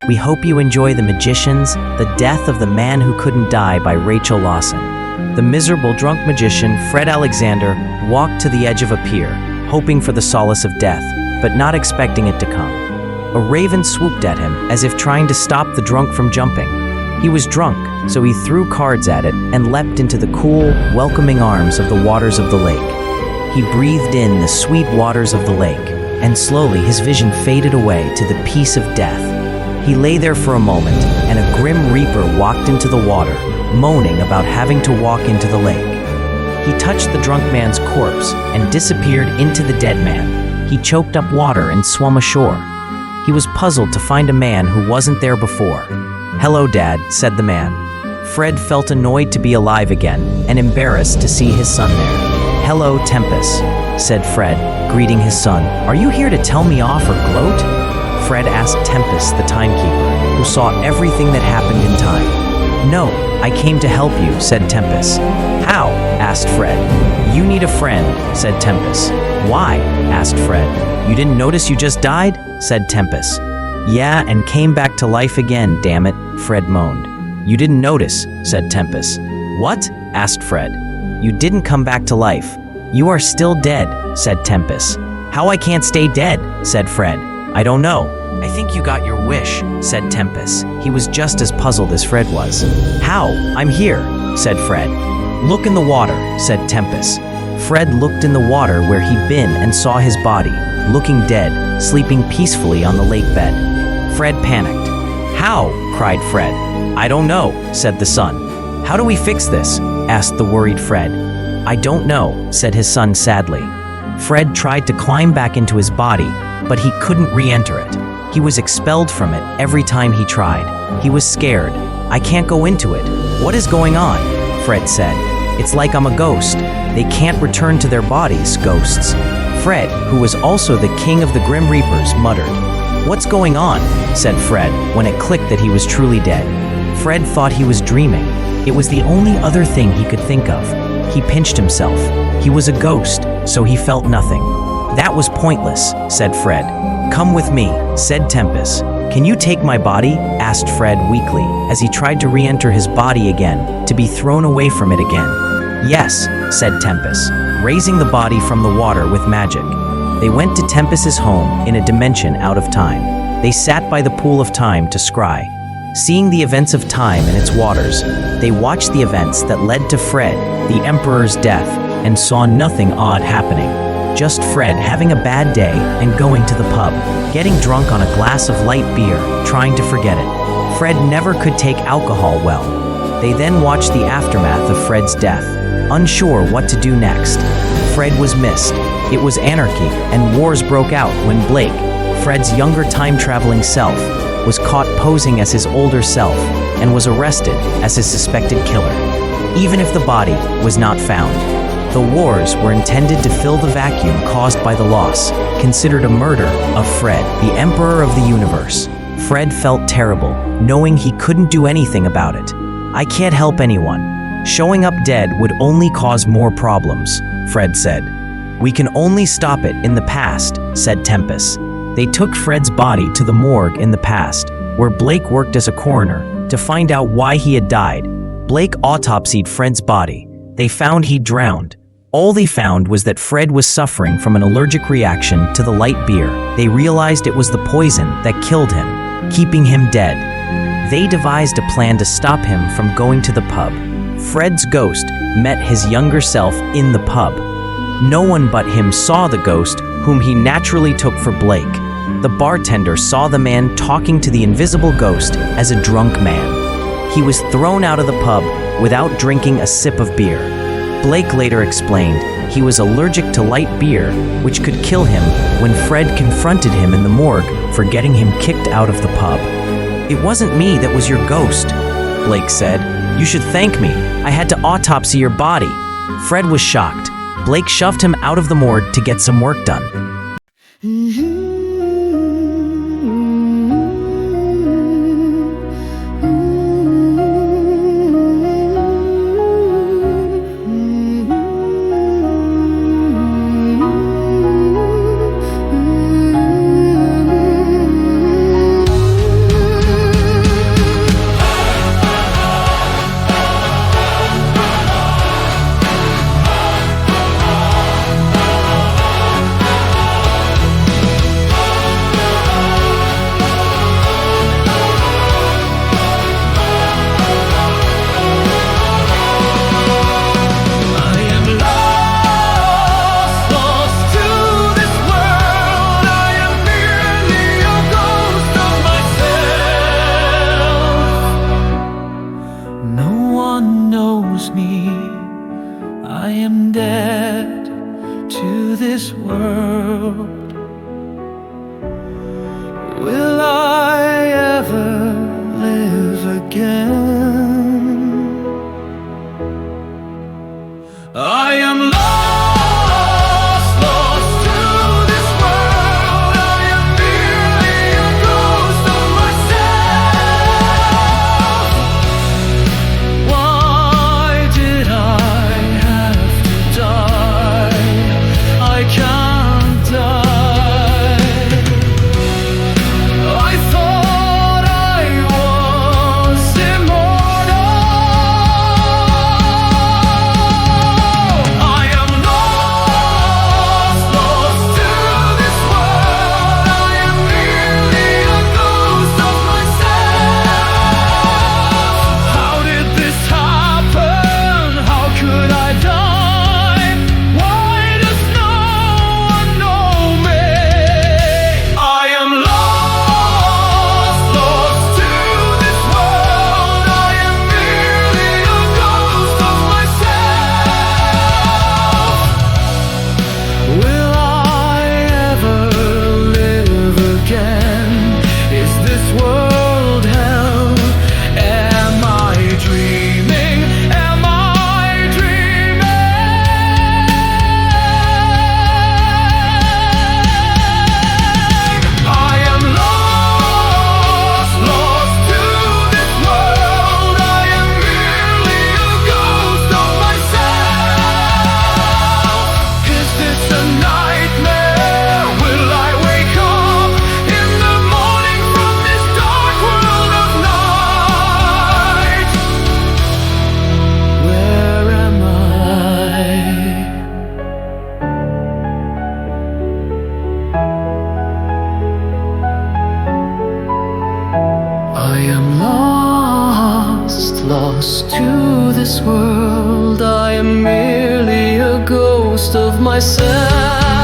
We hope you enjoy The Magicians, The Death of the Man Who Couldn't Die by Rachel Lawson. The miserable drunk magician, Fred Alexander, walked to the edge of a pier, hoping for the solace of death, but not expecting it to come. A raven swooped at him, as if trying to stop the drunk from jumping. He was drunk, so he threw cards at it and leapt into the cool, welcoming arms of the waters of the lake. He breathed in the sweet waters of the lake, and slowly his vision faded away to the peace of death. He lay there for a moment, and a grim reaper walked into the water, moaning about having to walk into the lake. He touched the drunk man's corpse and disappeared into the dead man. He choked up water and swam ashore. He was puzzled to find a man who wasn't there before. "Hello, Dad," said the man. Fred felt annoyed to be alive again and embarrassed to see his son there. "Hello, Tempus," said Fred, greeting his son. "Are you here to tell me off or gloat?" Fred asked Tempus, the timekeeper, who saw everything that happened in time. "No, I came to help you," said Tempus. "How?" asked Fred. "You need a friend," said Tempus. "Why?" asked Fred. "You didn't notice you just died?" said Tempus. "Yeah, and came back to life again, damn it," Fred moaned. "You didn't notice," said Tempus. "What?" asked Fred. "You didn't come back to life. You are still dead," said Tempus. "How I can't stay dead?" said Fred. "I don't know. I think you got your wish," said Tempus. He was just as puzzled as Fred was. "How? I'm here," said Fred. "Look in the water," said Tempus. Fred looked in the water where he'd been and saw his body, looking dead, sleeping peacefully on the lake bed. Fred panicked. "How?" cried Fred. "I don't know," said the son. "How do we fix this?" asked the worried Fred. "I don't know," said his son sadly. Fred tried to climb back into his body, but he couldn't re-enter it. He was expelled from it every time he tried. He was scared. "I can't go into it. What is going on?" Fred said. "It's like I'm a ghost. They can't return to their bodies, ghosts." Fred, who was also the king of the Grim Reapers, muttered. "What's going on?" said Fred, when it clicked that he was truly dead. Fred thought he was dreaming. It was the only other thing he could think of. He pinched himself. He was a ghost, so he felt nothing. "That was pointless," said Fred. "Come with me," said Tempus. "Can you take my body?" asked Fred weakly, as he tried to re-enter his body again, to be thrown away from it again. "Yes," said Tempus, raising the body from the water with magic. They went to Tempus's home in a dimension out of time. They sat by the pool of time to scry. Seeing the events of time and its waters, they watched the events that led to Fred, the Emperor's death, and saw nothing odd happening. Just Fred having a bad day and going to the pub, getting drunk on a glass of light beer, trying to forget it. Fred never could take alcohol well. They then watched the aftermath of Fred's death, unsure what to do next. Fred was missed. It was anarchy, and wars broke out when Blake, Fred's younger time-traveling self, was caught posing as his older self and was arrested as his suspected killer. Even if the body was not found, the wars were intended to fill the vacuum caused by the loss, considered a murder of Fred, the Emperor of the universe. Fred felt terrible, knowing he couldn't do anything about it. "I can't help anyone. Showing up dead would only cause more problems," Fred said. "We can only stop it in the past," said Tempus. They took Fred's body to the morgue in the past, where Blake worked as a coroner, to find out why he had died. Blake autopsied Fred's body. They found he'd drowned. All they found was that Fred was suffering from an allergic reaction to the light beer. They realized it was the poison that killed him, keeping him dead. They devised a plan to stop him from going to the pub. Fred's ghost met his younger self in the pub. No one but him saw the ghost, whom he naturally took for Blake. The bartender saw the man talking to the invisible ghost as a drunk man. He was thrown out of the pub without drinking a sip of beer. Blake later explained he was allergic to light beer, which could kill him when Fred confronted him in the morgue for getting him kicked out of the pub. "It wasn't me that was your ghost," Blake said. "You should thank me. I had to autopsy your body." Fred was shocked. Blake shoved him out of the morgue to get some work done. world. Will I ever live again? I am lost, lost to this world. I am merely a ghost of myself. Why did I have to die? I can't die. I thought I was immortal. I am lost, lost to this world. I am merely a ghost of myself. How did this happen? How could I die? Why does no one know me? I am lost, lost to this world. I am merely a ghost of myself. Will I ever live again? Is this world hell? Am I dreaming? Am I dreaming? I am lost, lost to this world. I am merely a ghost of myself. Is this a nightmare? Will I wake up in the morning from this dark world of night? Where am I? I am lost, lost to this world. I am merely a ghost of myself.